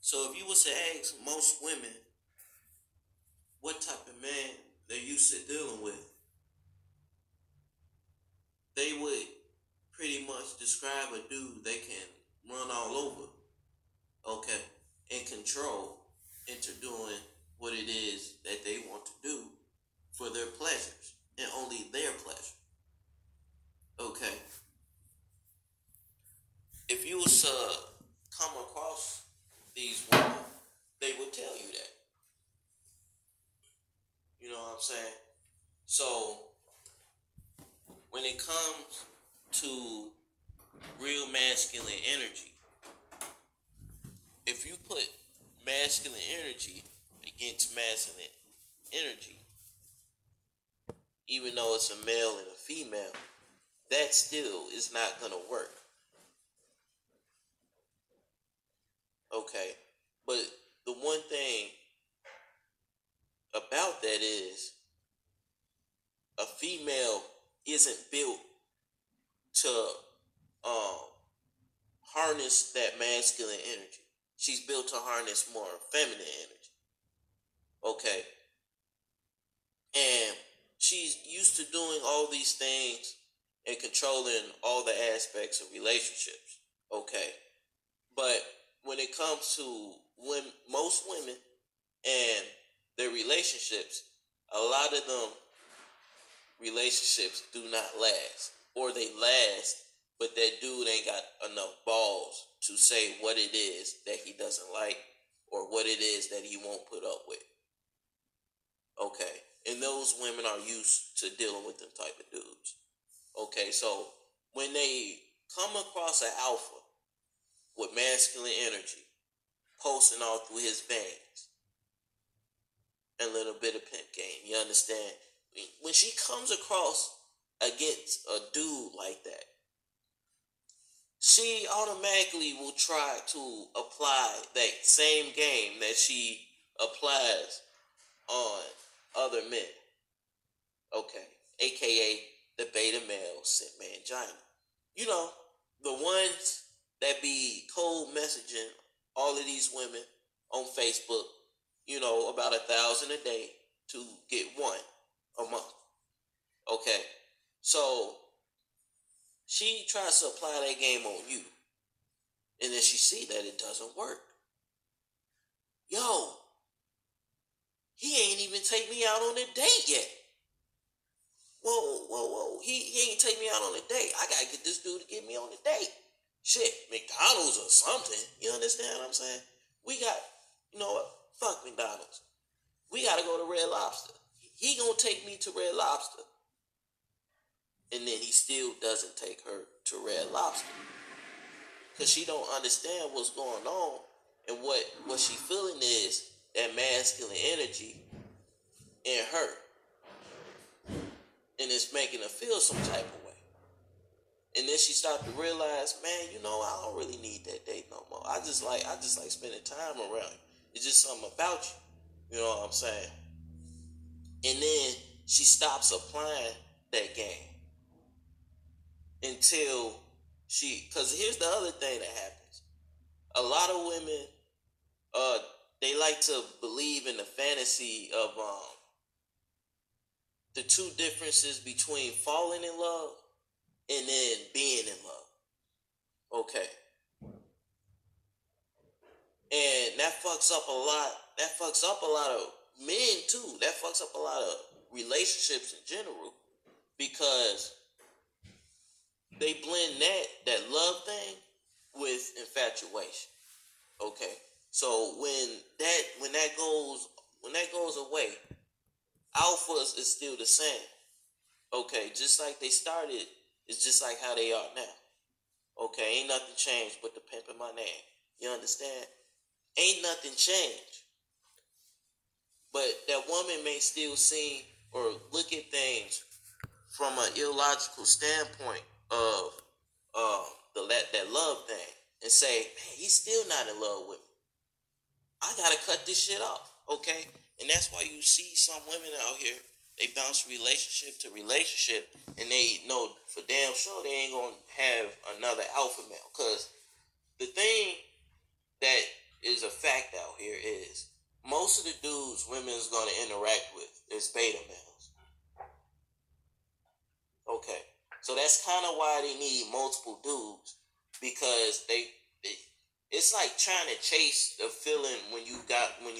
So if you was to ask most women what type of man they're used to dealing with, they would pretty much describe a dude they can run all over, okay, and control into doing what it is that they want to do for their pleasures and only their pleasure. Okay. If you was to come across these women, they would tell you that. You know what I'm saying? So when it comes to real masculine energy, if you put masculine energy against masculine energy, even though it's a male and a female, that still is not going to work. Okay. But the one thing about that is a female isn't built to um, harness that masculine energy. She's built to harness more feminine energy. Okay. And she's used to doing all these things and controlling all the aspects of relationships. Okay. But when it comes to most women and their relationships, a lot of them relationships do not last. Or they last, but that dude ain't got enough balls to say what it is that he doesn't like or what it is that he won't put up with. Okay. And those women are used to dealing with them type of dudes. Okay, so when they come across an alpha with masculine energy, posting all through his veins, and a little bit of pimp game, you understand? When she comes across against a dude like that, she automatically will try to apply that same game that she applies on other men. Okay, aka the beta male simp mangina. You know, the ones that be cold messaging all of these women on Facebook, you know, about 1,000 a day to get one a month. Okay, so she tries to apply that game on you, and then she see that it doesn't work. Yo, he ain't even take me out on a date yet. Whoa. He ain't take me out on a date. I gotta get this dude to get me on a date. Shit, McDonald's or something. You understand what I'm saying? We got, you know what? Fuck McDonald's. We gotta go to Red Lobster. He gonna take me to Red Lobster. And then he still doesn't take her to Red Lobster. Because she don't understand what's going on. And what she feeling is that masculine energy in her. And it's making her feel some type of way. And then she started to realize, man, you know, I don't really need that date no more. I just like spending time around you. It's just something about you. You know what I'm saying? And then she stops applying that game until because here's the other thing that happens. A lot of women, they like to believe in the fantasy of the two differences between falling in love and then being in love. Okay. And that fucks up a lot. That fucks up a lot of men too. That fucks up a lot of relationships in general because they blend that love thing with infatuation. Okay. So when that goes away, alphas is still the same. Okay, just like they started, it's just like how they are now. Okay, ain't nothing changed but the pimp in my name. You understand? Ain't nothing changed. But that woman may still see or look at things from an illogical standpoint of that love thing and say, man, he's still not in love with me. I gotta cut this shit off. Okay? And that's why you see some women out here, they bounce relationship to relationship, and they know for damn sure they ain't gonna have another alpha male. Because the thing that is a fact is most of the dudes women's going to interact with is beta males. Okay, so that's kind of why they need multiple dudes, because it's like trying to chase the feeling when you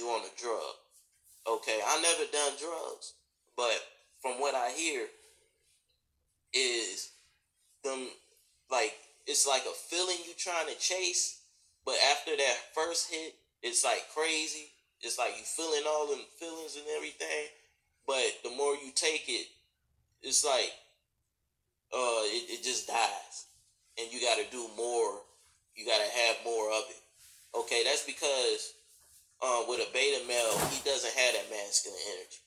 on a drug. Okay, I never done drugs, but from what I hear is them, like, it's like a feeling you trying to chase, but after that first hit, it's like crazy. It's like you feeling all the feelings and everything, but the more you take it, it's like it just dies, and you got to do more. You got to have more of it. Okay, that's because with a beta male, he doesn't have that masculine energy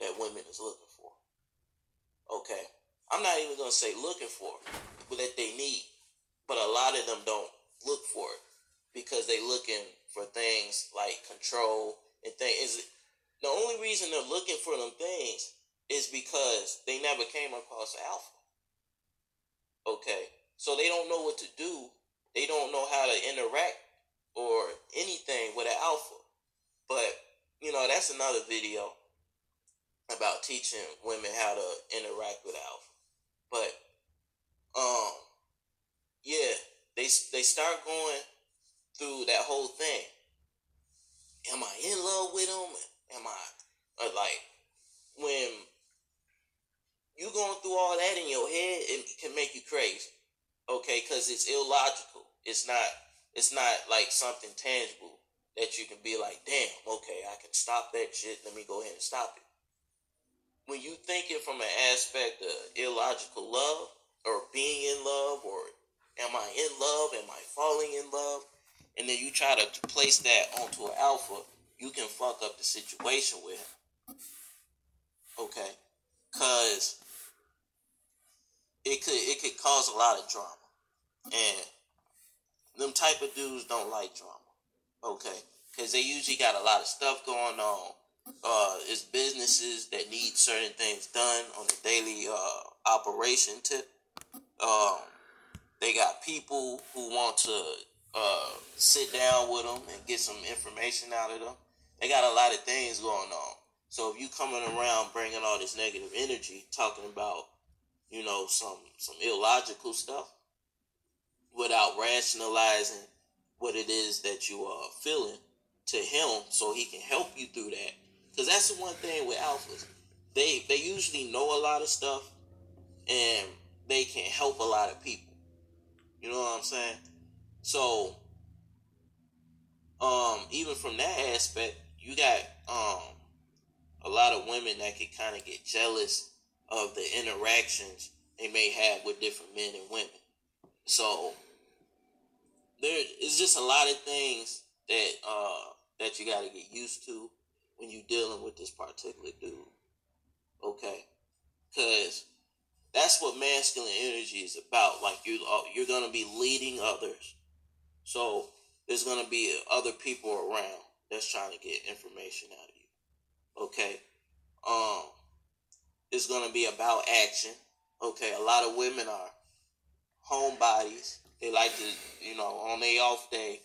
that women is looking for. Okay, I'm not even gonna say looking for, but that they need. But a lot of them don't look for it because they looking for things like control and things. The only reason they're looking for them things is because they never came across alpha. Okay, so they don't know what to do. They don't know how to interact or anything with an alpha. But that's another video about teaching women how to interact with alpha. But yeah, they start going through that whole thing. Am I in love with him? Am I like, when you going through all that in your head, it can make you crazy. Okay, because it's illogical. It's not like something tangible that you can be like, damn, okay, I can stop that shit. Let me go ahead and stop it. When you think it from an aspect of illogical love, or being in love, or am I in love? Am I falling in love? And then you try to place that onto an alpha, you can fuck up the situation with him. Okay? Because it could cause a lot of drama. And them type of dudes don't like drama. Okay? Because they usually got a lot of stuff going on. It's businesses that need certain things done on a daily operation tip. They got people who want to sit down with them and get some information out of them. They got a lot of things going on. So if you coming around bringing all this negative energy, talking about some illogical stuff without rationalizing what it is that you are feeling to him, so he can help you through that. Because that's the one thing with alphas. They usually know a lot of stuff, and they can help a lot of people. You know what I'm saying? So, even from that aspect, you got a lot of women that can kind of get jealous of the interactions they may have with different men and women. So there is just a lot of things that you got to get used to when you're dealing with this particular dude. Okay, because that's what masculine energy is about. Like, you're gonna be leading others, so there's gonna be other people around that's trying to get information out of you. Okay, it's gonna be about action. Okay, a lot of women are homebodies. They like to, on their off day,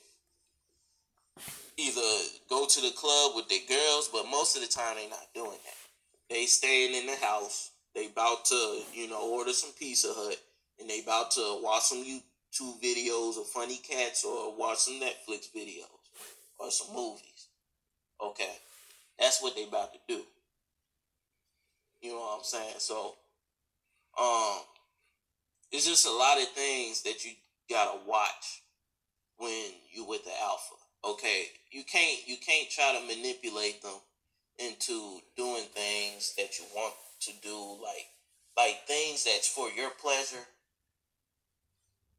either go to the club with their girls, but most of the time they not doing that. They staying in the house. They about to, order some Pizza Hut, and they about to watch some YouTube videos of funny cats, or watch some Netflix videos or some movies. Okay, that's what they about to do. You know what I'm saying? So, it's just a lot of things that you gotta watch when you with the alpha. Okay, you can't try to manipulate them into doing things that you want to do, like things that's for your pleasure,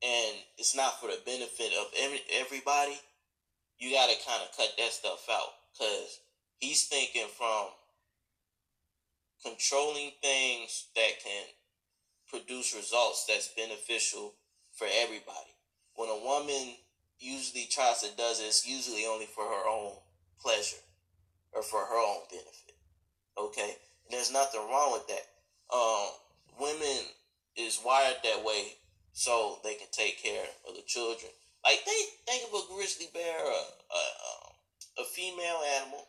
and it's not for the benefit of everybody. You got to kind of cut that stuff out, because he's thinking from controlling things that can produce results that's beneficial for everybody. When a woman usually tries to does it, it's usually only for her own pleasure or for her own benefit. Okay? And there's nothing wrong with that. Women is wired that way so they can take care of the children. Like, think of a grizzly bear, a female female animal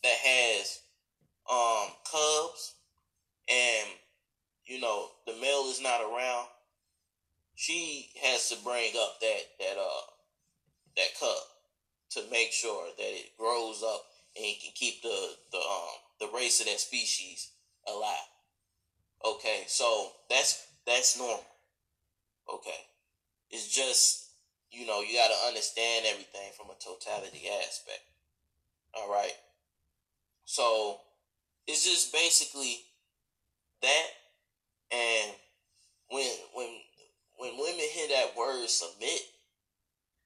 that has cubs, and the male is not around, she has to bring up that cub to make sure that it grows up and it can keep the race of that species alive. Okay, so that's normal. Okay, it's just you got to understand everything from a totality aspect. All right, so it's just basically that, and when when when women hear that word submit,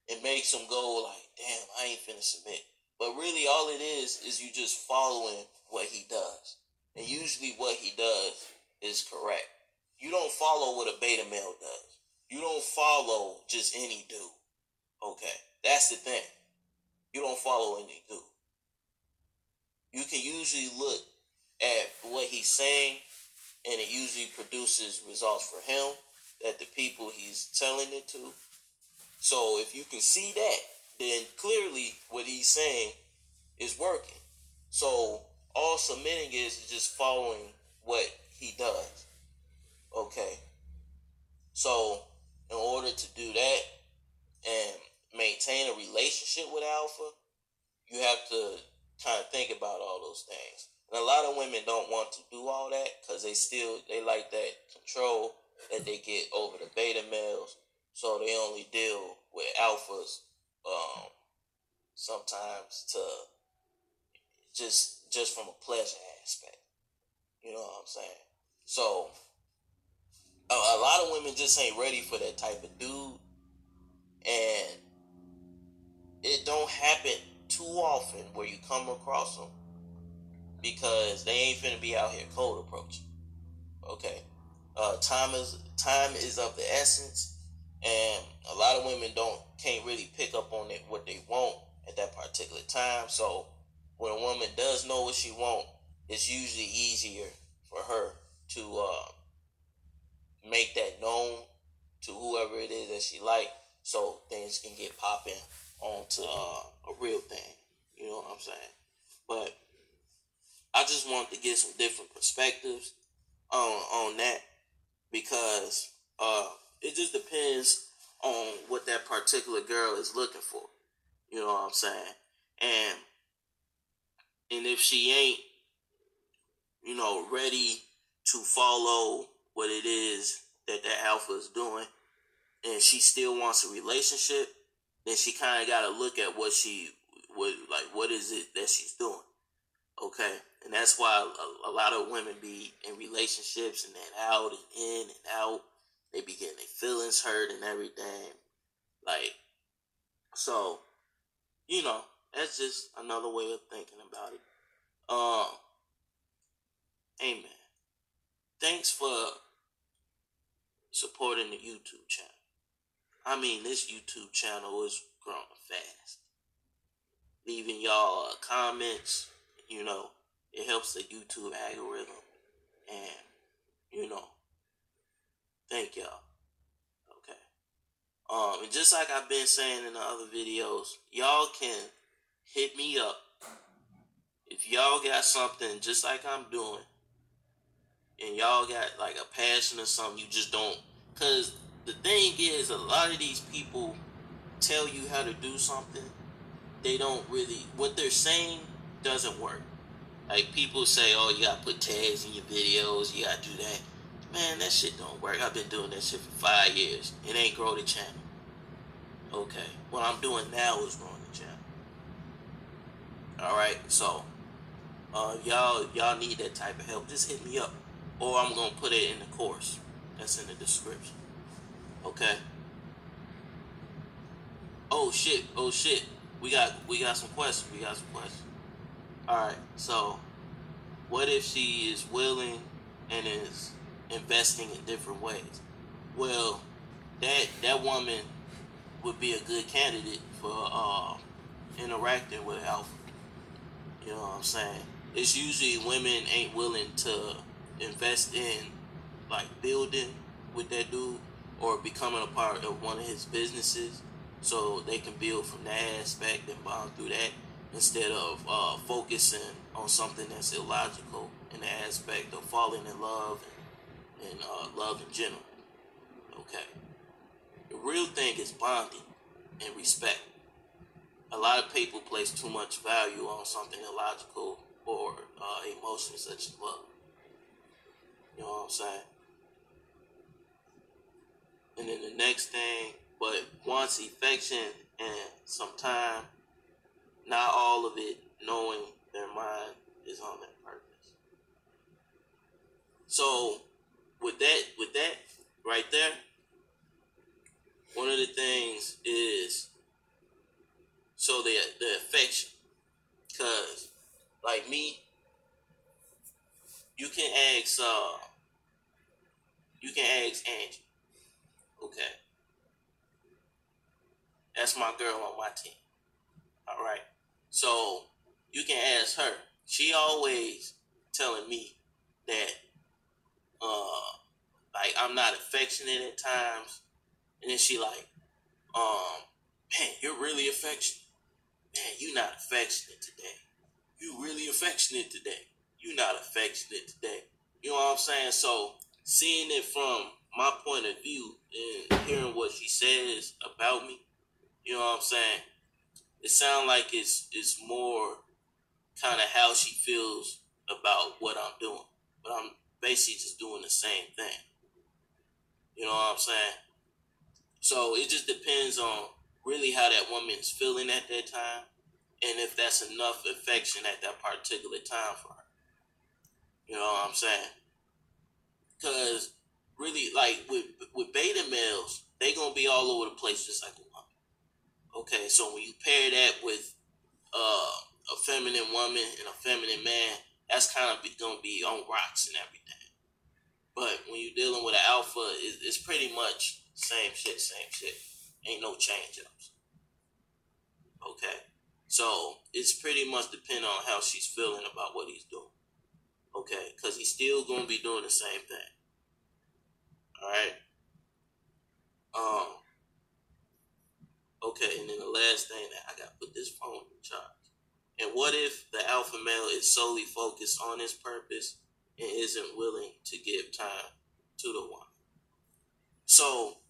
it makes them go like, damn, I ain't finna submit. But really all it is you just following what he does. And usually what he does is correct. You don't follow what a beta male does. You don't follow just any dude. Okay, that's the thing. You don't follow any dude. You can usually look at what he's saying, and it usually produces results for him that the people he's telling it to. So if you can see that, then clearly what he's saying is working. So all submitting is just following what he does. Okay. So in order to do that and maintain a relationship with alpha, you have to kind of think about all those things. And a lot of women don't want to do all that because they like that control that they get over the beta males. So they only deal with alphas sometimes to just from a pleasure aspect. You know what I'm saying? So a lot of women just ain't ready for that type of dude, and it don't happen too often where you come across them because they ain't finna be out here cold approaching. Okay, time is of the essence, and a lot of women can't really pick up on it what they want at that particular time. So when a woman does know what she wants, it's usually easier for her to make that known to whoever it is that she like, so things can get popping onto a real thing. You know what I'm saying? But I just want to get some different perspectives on that, because it just depends on what that particular girl is looking for. You know what I'm saying? And if she ain't, ready to follow what it is that alpha is doing, and she still wants a relationship, then she kind of got to look at what is it that she's doing. Okay, and that's why a lot of women be in relationships and then out and in and out. They be getting their feelings hurt and everything. Like, so, that's just another way of thinking about it. Amen. Thanks for supporting the YouTube channel. I mean, this YouTube channel is growing fast. Leaving y'all comments, it helps the YouTube algorithm. And, thank y'all. Okay. And just like I've been saying in the other videos, y'all can hit me up if y'all got something just like I'm doing, and y'all got like a passion or something you just don't. Because the thing is, a lot of these people tell you how to do something. They don't really, what they're saying doesn't work. Like, people say, oh, you gotta put tags in your videos, you gotta do that. Man, that shit don't work. I've been doing that shit for 5 years. It ain't grow the channel. Okay, what I'm doing now is growing the channel. Alright, so y'all need that type of help, just hit me up. Or I'm gonna put it in the course that's in the description. Okay. Oh shit. We got some questions. Alright, so what if she is willing and is investing in different ways? Well, that woman would be a good candidate for interacting with alpha. You know what I'm saying? It's usually women ain't willing to invest in like building with that dude or becoming a part of one of his businesses, so they can build from that aspect and bond through that. instead of focusing on something that's illogical in the aspect of falling in love and love in general. Okay. The real thing is bonding and respect. A lot of people place too much value on something illogical or emotions such as love. You know what I'm saying? And then the next thing, but wants affection and some time, not all of it, knowing their mind is on that purpose. So with that right there, one of the things is so the affection. Cause like me, you can ask Angie. Okay. That's my girl on my team. All right. So you can ask her. She always telling me that like I'm not affectionate at times. And then she like, man, you're really affectionate. Man, you not affectionate today. You really affectionate today. You not affectionate today. You know what I'm saying? So seeing it from my point of view and hearing what she says about me, you know what I'm saying? It sounds like it's more kind of how she feels about what I'm doing. But I'm basically just doing the same thing. You know what I'm saying? So it just depends on really how that woman is feeling at that time and if that's enough affection at that particular time for her. You know what I'm saying? Because really, like with beta males, they gonna be all over the place just like a woman. Okay, so when you pair that with a feminine woman and a feminine man, that's kind of gonna be on rocks and everything. But when you're dealing with an alpha, it's pretty much same shit. Ain't no change ups. Okay, so it's pretty much depending on how she's feeling about what he's doing. Okay, because he's still gonna be doing the same thing. All right. Okay, and then the last thing that I got to put this phone in charge. And what if the alpha male is solely focused on his purpose and isn't willing to give time to the woman? So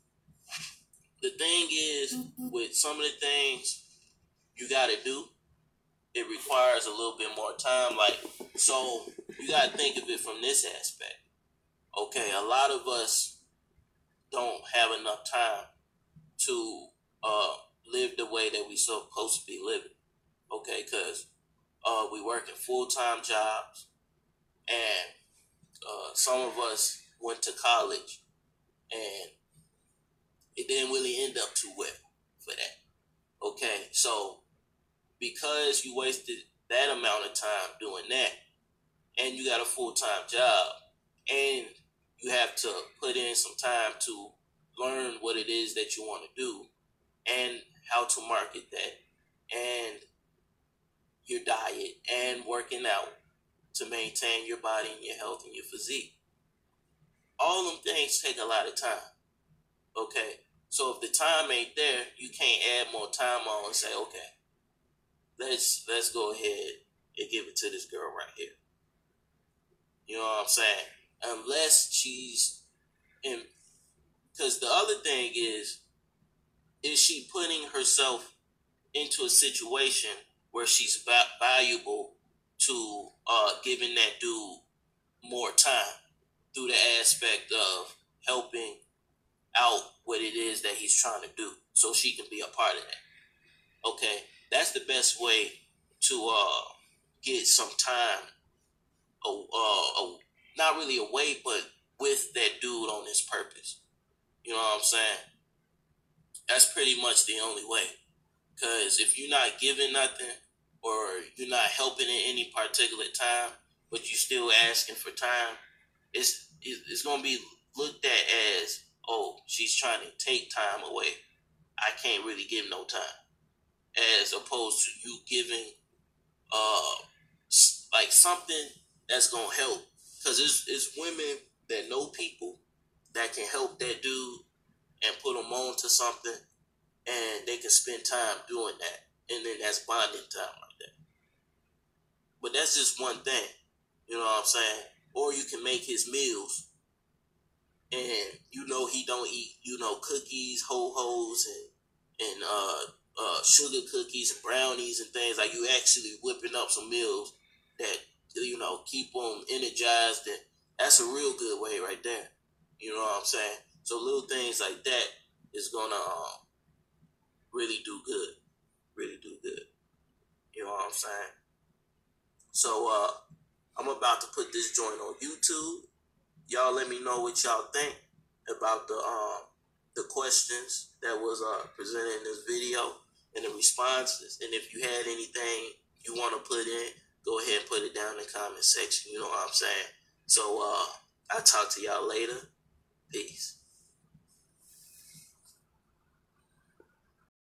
the thing is, with some of the things you got to do, it requires a little bit more time. Like, so you got to think of it from this aspect. Okay, a lot of us don't have enough time to live the way that we supposed to be living. Okay, because we work in full-time jobs, and some of us went to college, and it didn't really end up too well for that. Okay, so because you wasted that amount of time doing that, and you got a full-time job, and you have to put in some time to learn what it is that you want to do and how to market that, and your diet and working out to maintain your body and your health and your physique. All them things take a lot of time. Okay, so if the time ain't there, you can't add more time on and say, okay, let's go ahead and give it to this girl right here. You know what I'm saying? Unless she's in, because the other thing is she putting herself into a situation where she's valuable to giving that dude more time through the aspect of helping out what it is that he's trying to do so she can be a part of that. Okay, that's the best way to get some time, not really away, but with that dude on his purpose. You know what I'm saying? That's pretty much the only way. Because if you're not giving nothing or you're not helping in any particular time, but you're still asking for time, it's going to be looked at as, oh, she's trying to take time away. I can't really give no time. As opposed to you giving like something that's going to help. Because it's women that know people that can help that dude and put them on to something, and they can spend time doing that. and then that's bonding time like that. But that's just one thing, you know what I'm saying? Or you can make his meals, and he don't eat cookies, ho-hos, and sugar cookies and brownies and things. Like, you actually whipping up some meals that keep them energized, and that's a real good way right there. You know what I'm saying? So little things like that is gonna really do good, really do good. You know what I'm saying? So I'm about to put this joint on YouTube. Y'all let me know what y'all think about the questions that was presented in this video and the responses. And if you had anything you want to put in, go ahead and put it down in the comment section. You know what I'm saying? So I'll talk to y'all later. Peace.